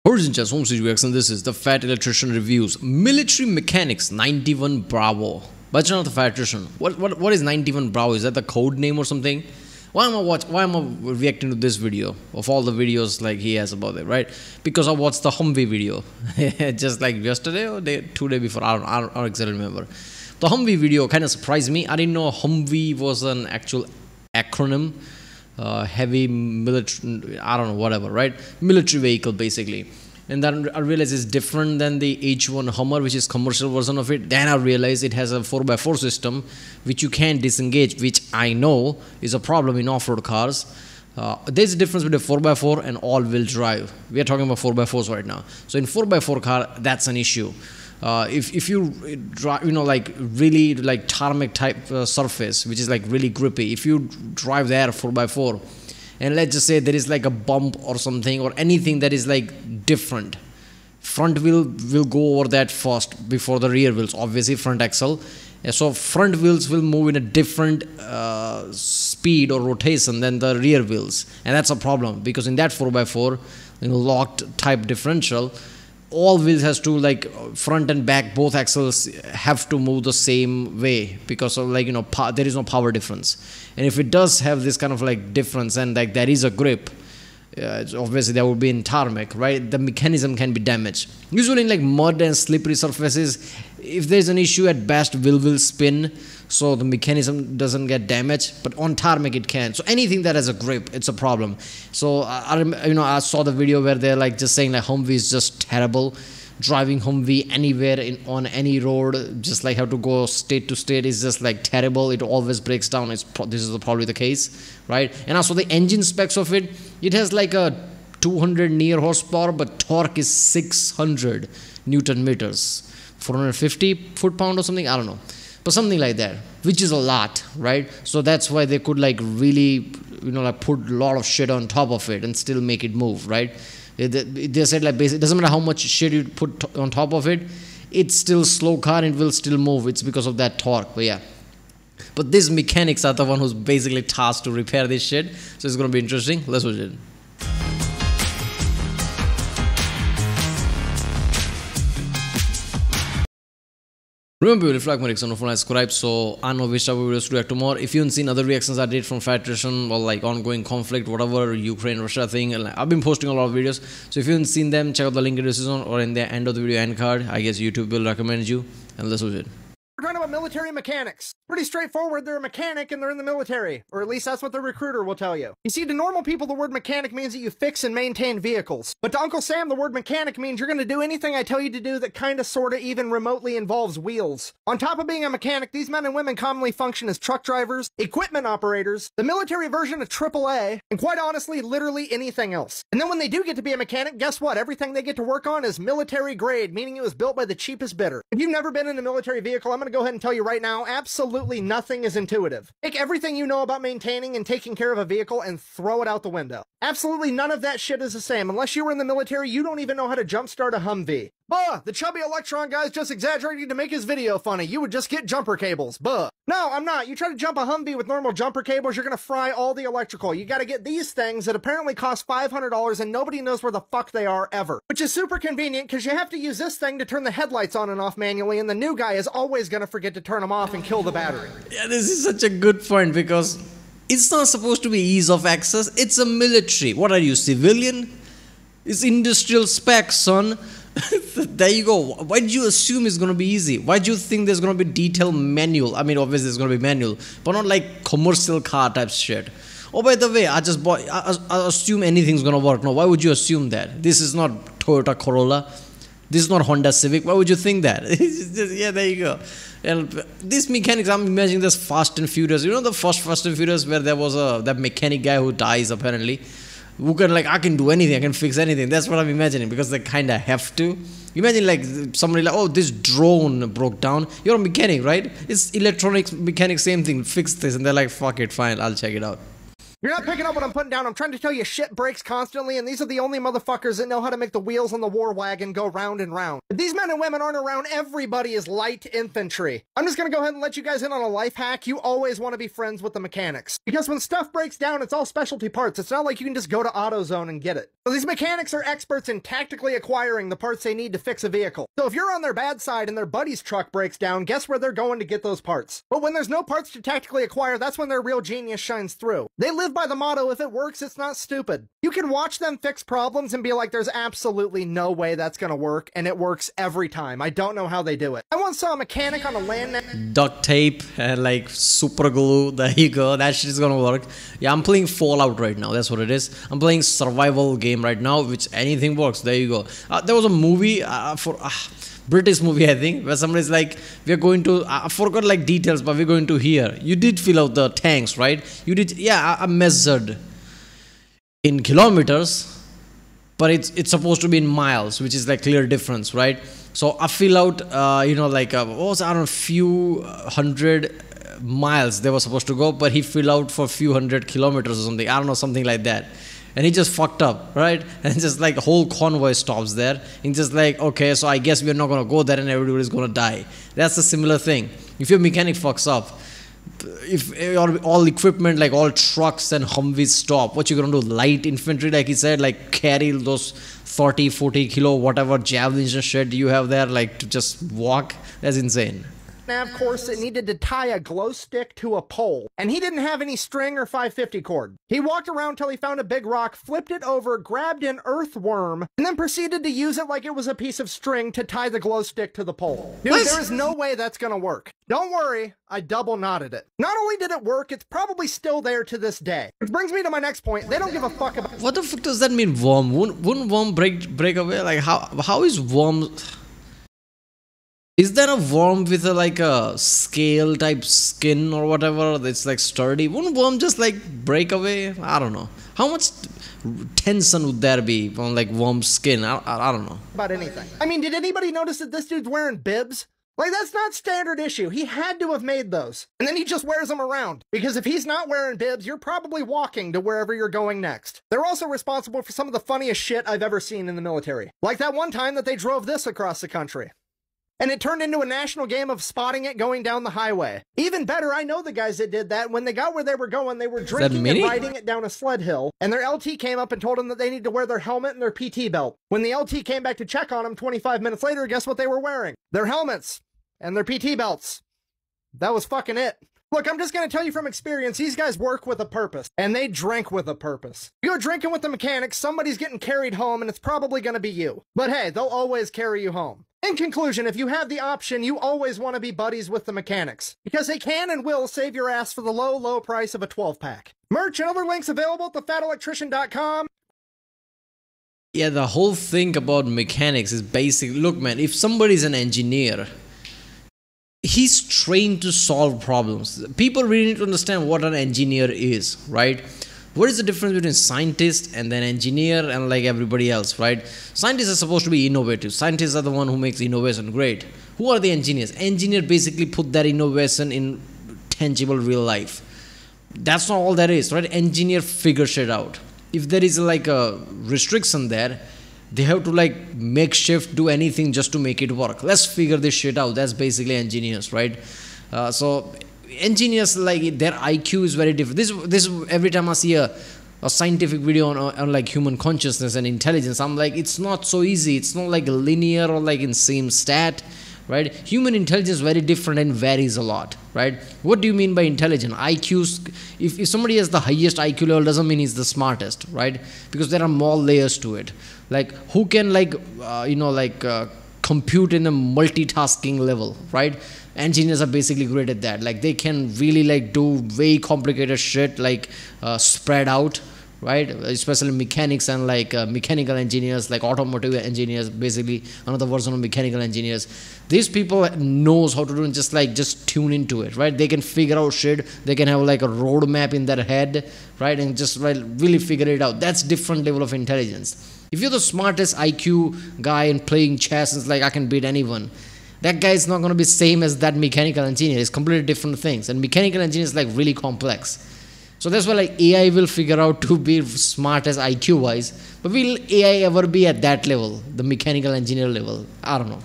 Origin Chess Home Studio X, and this is the Fat Electrician Reviews. Military Mechanics 91 Bravo. But it's not the Fat Electrician. What is 91 Bravo? Is that the code name or something? Why am I reacting to this video of all the videos like he has about it, right? Because I watched the Humvee video just like yesterday or 2 days before. I don't exactly remember. The Humvee video kind of surprised me. I didn't know Humvee was an actual acronym. Heavy military, I don't know, whatever, right? Military vehicle, basically. And then I realized it's different than the H1 Hummer, which is commercial version of it. Then I realized it has a 4x4 system, which you can disengage, which I know is a problem in off-road cars. There's a difference between 4x4 and all-wheel drive. We are talking about 4x4s right now. So in 4x4 car, that's an issue. If you drive, like really like tarmac type surface, which is like really grippy, if you drive there 4x4 and let's just say there is like a bump or something or anything that is like different, front wheel will go over that first before the rear wheels, obviously front axle. So front wheels will move in a different speed or rotation than the rear wheels, and that's a problem because in that 4x4 locked type differential, all wheels has to, like, front and back, both axles have to move the same way because of, like, there is no power difference. And if it does have this kind of like difference and like there is a grip, obviously that would be in tarmac, right? The mechanism can be damaged. Usually in like mud and slippery surfaces, if there's an issue, at best will spin, so the mechanism doesn't get damaged, but on tarmac it can. So anything that has a grip, it's a problem. So I saw the video where they're like just saying like Humvee is just terrible. Driving Humvee anywhere on any road, just like have to go state to state, is just like terrible. It always breaks down. This is probably the case, right? And also the engine specs of it, it has like a 200 near horsepower, but torque is 600 Newton meters, 450 foot-pound or something, I don't know, but something like that, which is a lot, right? So that's why they could like really, like put a lot of shit on top of it and still make it move, right? They said like basically, it doesn't matter how much shit you put on top of it, it's still slow car and it will still move. It's because of that torque. But yeah, but these mechanics are the one who's basically tasked to repair this shit, so it's gonna be interesting. Let's watch it. Remember, if you like my reaction, don't subscribe so I know which type of videos to react to more. If you haven't seen other reactions I did from Fat Electrician or like ongoing conflict, whatever, Ukraine-Russia thing, and I've been posting a lot of videos. So if you haven't seen them, check out the link in the description or in the end of the video end card. I guess YouTube will recommend you, and let's watch it. We're talking about military mechanics. Pretty straightforward, they're a mechanic and they're in the military. Or at least that's what the recruiter will tell you. You see, to normal people, the word mechanic means that you fix and maintain vehicles. But to Uncle Sam, the word mechanic means you're gonna do anything I tell you to do that kinda sorta even remotely involves wheels. On top of being a mechanic, these men and women commonly function as truck drivers, equipment operators, the military version of AAA, and quite honestly, literally anything else. And then when they do get to be a mechanic, guess what? Everything they get to work on is military grade, meaning it was built by the cheapest bidder. If you've never been in a military vehicle, I'm gonna go ahead and tell you right now, absolutely nothing is intuitive. Take everything you know about maintaining and taking care of a vehicle and throw it out the window. Absolutely none of that shit is the same. Unless you were in the military, you don't even know how to jumpstart a Humvee. Buh! The chubby Electron guy's just exaggerating to make his video funny. You would just get jumper cables. Buh! No, I'm not. You try to jump a Humvee with normal jumper cables, you're gonna fry all the electrical. You gotta get these things that apparently cost $500 and nobody knows where the fuck they are ever. Which is super convenient because you have to use this thing to turn the headlights on and off manually, and the new guy is always gonna forget to turn them off and kill the battery. Yeah, this is such a good point because it's not supposed to be ease of access. It's a military. What are you, civilian? It's industrial specs, son. There you go. Why did you assume it's going to be easy? Why do you think there's going to be detailed manual? I mean, obviously there's going to be manual, but not like commercial car type shit. Oh, by the way, I assume anything's going to work. No, why would you assume that? This is not Toyota Corolla. This is not Honda Civic. Why would you think that? Yeah, there you go. And these mechanics, I'm imagining this Fast and Furious. You know the first Fast and Furious where there was that mechanic guy who dies apparently, who can like, I can do anything, I can fix anything. That's what I'm imagining because they kind of have to. Imagine like somebody like, oh, this drone broke down. You're a mechanic, right? It's electronics mechanic, same thing. Fix this, and they're like, fuck it, fine, I'll check it out. You're not picking up what I'm putting down. I'm trying to tell you shit breaks constantly, and these are the only motherfuckers that know how to make the wheels on the war wagon go round and round. If these men and women aren't around, everybody is light infantry. I'm just gonna go ahead and let you guys in on a life hack. You always want to be friends with the mechanics. Because when stuff breaks down, it's all specialty parts. It's not like you can just go to AutoZone and get it. So these mechanics are experts in tactically acquiring the parts they need to fix a vehicle. So if you're on their bad side and their buddy's truck breaks down, guess where they're going to get those parts? But when there's no parts to tactically acquire, that's when their real genius shines through. They live by the motto, if it works, it's not stupid. You can watch them fix problems and be like, there's absolutely no way that's gonna work, and it works every time. I don't know how they do it. I once saw a mechanic on a land... Duct tape and like super glue, there you go, that shit is gonna work. Yeah, I'm playing Fallout right now, that's what it is. I'm playing survival game right now, which anything works, there you go. There was a movie British movie, I think, where somebody's like, we're going to, I forgot like details, but we're going to here. You did fill out the tanks, right? You did, yeah, I measured in kilometers, but it's supposed to be in miles, which is like clear difference, right? So I fill out, you know, like, what was, I don't know, few hundred miles they were supposed to go, but he filled out for few hundred kilometers or something, I don't know, something like that. And he just fucked up, right? And just like whole convoy stops there. And just like, okay, so I guess we're not going to go there and everybody's going to die. That's a similar thing. If your mechanic fucks up, if all equipment, like all trucks and Humvees stop, what you going to do? Light infantry, like he said, like carry those 30, 40 kilo, whatever javelins and shit you have there, like to just walk? That's insane. Nav course that needed to tie a glow stick to a pole, and he didn't have any string or 550 cord. He walked around till he found a big rock, flipped it over, grabbed an earthworm, and then proceeded to use it like it was a piece of string to tie the glow stick to the pole. Dude, there is no way that's gonna work. Don't worry, I double knotted it. Not only did it work, it's probably still there to this day. Which brings me to my next point. They don't give a fuck about— What the fuck does that mean, worm? Wouldn't worm break away? Like how is worm? Is there a worm with a like a scale type skin or whatever that's like sturdy? Wouldn't worm just like break away? I don't know. How much tension would there be on like worm skin? I don't know. About anything. I mean, did anybody notice that this dude's wearing bibs? Like, that's not standard issue. He had to have made those. And then he just wears them around. Because if he's not wearing bibs, you're probably walking to wherever you're going next. They're also responsible for some of the funniest shit I've ever seen in the military. Like that one time that they drove this across the country. And it turned into a national game of spotting it going down the highway. Even better, I know the guys that did that. When they got where they were going, they were drinking and riding it down a sled hill. And their LT came up and told them that they need to wear their helmet and their PT belt. When the LT came back to check on them 25 minutes later, guess what they were wearing? Their helmets and their PT belts. That was fucking it. Look, I'm just gonna tell you from experience, these guys work with a purpose, and they drink with a purpose. You go drinking with the mechanics, somebody's getting carried home, and it's probably gonna be you. But hey, they'll always carry you home. In conclusion, if you have the option, you always want to be buddies with the mechanics, because they can and will save your ass for the low, low price of a 12-pack. Merch and other links available at thefatelectrician.com. Yeah, the whole thing about mechanics is basic. Look, man, if somebody's an engineer, he's trained to solve problems. People really need to understand what an engineer is, right? What is the difference between scientist and then engineer and like everybody else, right? Scientists are supposed to be innovative. Scientists are the one who makes innovation great. Who are the engineers? Engineer basically put that innovation in tangible real life. That's not all there is, right? Engineer figure shit out. If there is like a restriction there, they have to like makeshift do anything just to make it work. Let's figure this shit out. That's basically engineers, right? So engineers, like their IQ is very different. This every time I see a scientific video on like human consciousness and intelligence, I'm like, it's not so easy. It's not like linear or like in same stat, right? Human intelligence is very different and varies a lot, right? What do you mean by intelligent? IQs, if somebody has the highest IQ level doesn't mean he's the smartest, right? Because there are more layers to it. Like who can like compute in a multitasking level, right? Engineers are basically great at that. Like they can really like do way complicated shit, like spread out, right? Especially mechanics and like mechanical engineers, like automotive engineers, basically another version of mechanical engineers. These people knows how to do and just tune into it, right? They can figure out shit. They can have like a roadmap in their head, right? And just really figure it out. That's different level of intelligence. If you're the smartest IQ guy and playing chess, it's like I can beat anyone. That guy is not going to be same as that mechanical engineer. It's completely different things. And mechanical engineer is like really complex. So that's why like AI will figure out to be smart as IQ wise, but will AI ever be at that level, the mechanical engineer level? I don't know.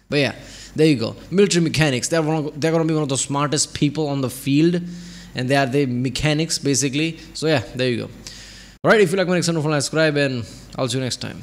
But yeah, there you go. Military mechanics. They're going to be one of the smartest people on the field, and they are the mechanics basically. So yeah, there you go. Alright, if you like my next one, subscribe, and I'll see you next time.